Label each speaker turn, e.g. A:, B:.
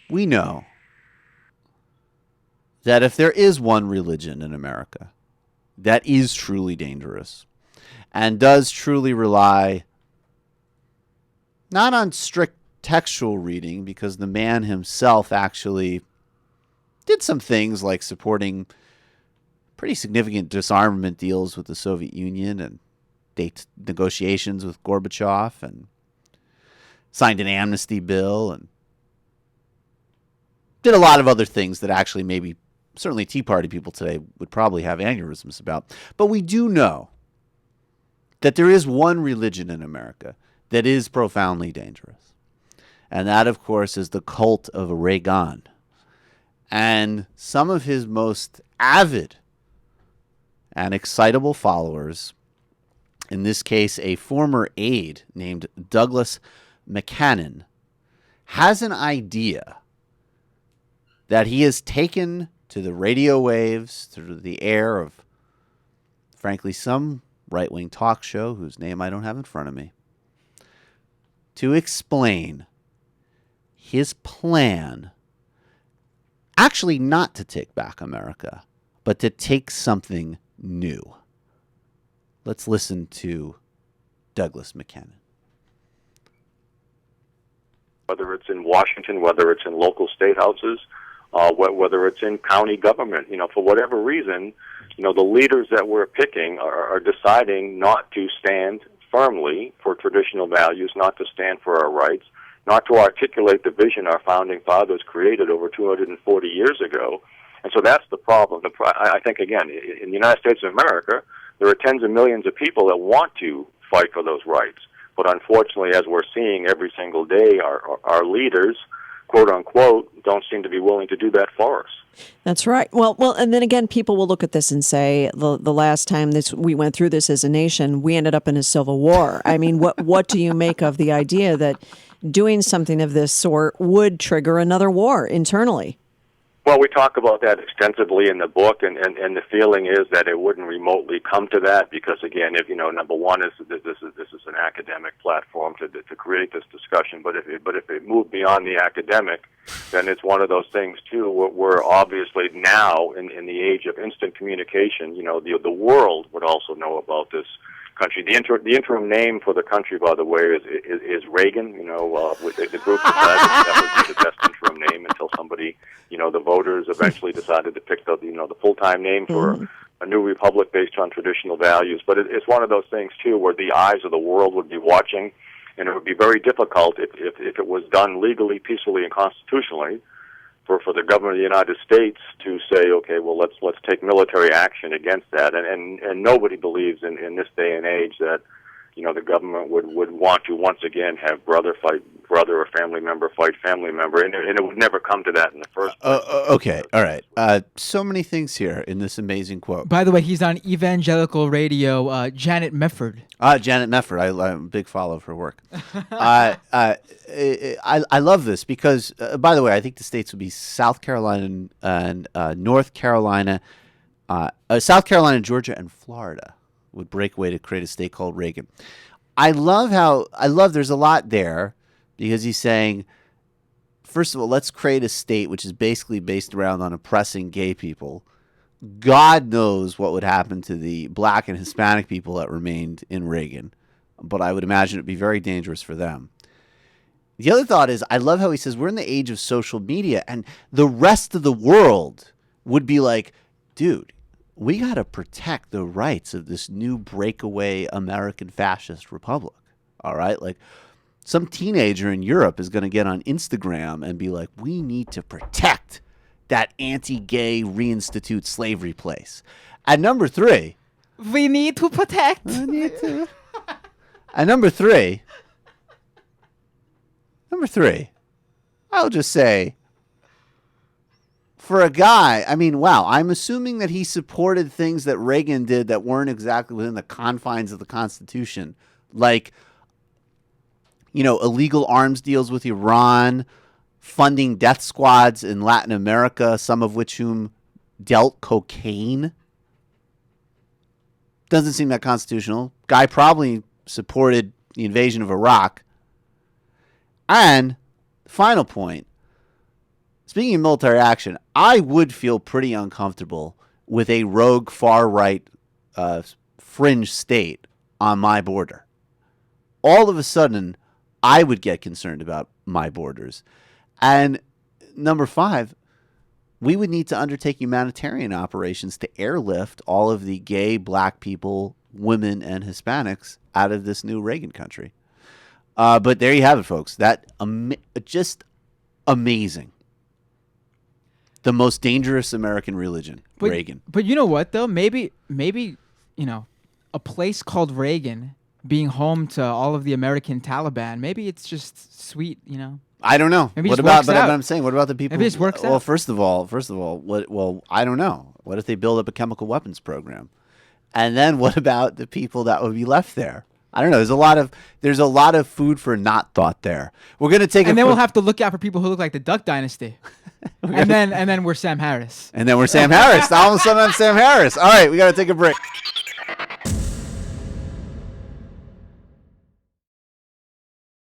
A: we know that if there is one religion in America that is truly dangerous and does truly rely not on strict textual reading, because the man himself actually did some things like supporting pretty significant disarmament deals with the Soviet Union and negotiations with Gorbachev, and signed an amnesty bill and did a lot of other things that actually maybe certainly Tea Party people today would probably have aneurysms about. But we do know that there is one religion in America that is profoundly dangerous. And that, of course, is the cult of Reagan. And some of his most avid and excitable followers, in this case a former aide named Douglas MacKinnon, has an idea that he has taken to the radio waves, through the air of, frankly, some right-wing talk show whose name I don't have in front of me, to explain his plan, actually not to take back America, but to take something new. Let's listen to Douglas MacKinnon.
B: Whether it's in Washington, whether it's in local state houses, whether it's in county government, for whatever reason, the leaders that we're picking are deciding not to stand firmly for traditional values, not to stand for our rights, not to articulate the vision our founding fathers created over 240 years ago. And so that's the problem. I think, again, in the United States of America, there are tens of millions of people that want to fight for those rights. But unfortunately, as we're seeing every single day, our leaders, quote unquote, don't seem to be willing to do that for us.
C: That's right. Well, and then again, people will look at this and say, the last time we went through this as a nation, we ended up in a civil war. I mean, what do you make of the idea that doing something of this sort would trigger another war internally?
B: Well, we talk about that extensively in the book, and the feeling is that it wouldn't remotely come to that because, again, if number one is this is an academic platform to create this discussion, but if it moved beyond the academic, then it's one of those things too. We're obviously now in the age of instant communication. The world would also know about this country. The interim name for the country, by the way, is Reagan. The group decided that would be the best interim name until somebody, the voters eventually decided to pick the full-time name for a new republic based on traditional values. But it's one of those things too, where the eyes of the world would be watching, and it would be very difficult if it was done legally, peacefully, and constitutionally for the government of the United States to say, okay, well, let's take military action against that. And nobody believes in this day and age that, the government would want to once again have brother fight brother or family member fight family member, and it would never come to that in the first place.
A: Okay, all right. So many things here in this amazing quote.
D: By the way, he's on evangelical radio, Janet Mefford.
A: Janet Mefford. I'm a big follow of her work. I love this because, by the way, I think the states would be South Carolina and North Carolina, South Carolina, Georgia, and Florida would break away to create a state called Reagan. I love there's a lot there because he's saying, first of all, let's create a state which is basically based around on oppressing gay people. God knows what would happen to the black and Hispanic people that remained in Reagan, but I would imagine it would be very dangerous for them. The other thought is, I love how he says we're in the age of social media, and the rest of the world would be like, dude, we got to protect the rights of this new breakaway American fascist republic. All right? Like, some teenager in Europe is going to get on Instagram and be like, we need to protect that anti-gay reinstitute slavery place. At number 3.
D: We need to protect.
A: At number three, I'll just say, for a guy, I mean, wow, I'm assuming that he supported things that Reagan did that weren't exactly within the confines of the Constitution, like, illegal arms deals with Iran, funding death squads in Latin America, some of whom dealt cocaine. Doesn't seem that constitutional. Guy probably supported the invasion of Iraq. And, final point, speaking of military action, I would feel pretty uncomfortable with a rogue far-right fringe state on my border. All of a sudden, I would get concerned about my borders. And number 5, we would need to undertake humanitarian operations to airlift all of the gay, black people, women, and Hispanics out of this new Reagan country. But there you have it, folks. That just amazing. The most dangerous American religion, Reagan.
D: But you know what, though? Maybe, a place called Reagan being home to all of the American Taliban, maybe it's just sweet,
A: I don't know.
D: Maybe
A: What
D: it
A: about?
D: works
A: But
D: out.
A: I'm saying, what about the people?
D: Maybe it just works
A: well,
D: out.
A: first of all, what? Well, I don't know. What if they build up a chemical weapons program? And then what about the people that would be left there? I don't know. There's a lot of food for not thought there. We're gonna take.
D: And then we'll have to look out for people who look like the Duck Dynasty. and then we're Sam Harris.
A: And then we're Sam Harris. All of a sudden, I'm Sam Harris. All right, we got to take a break.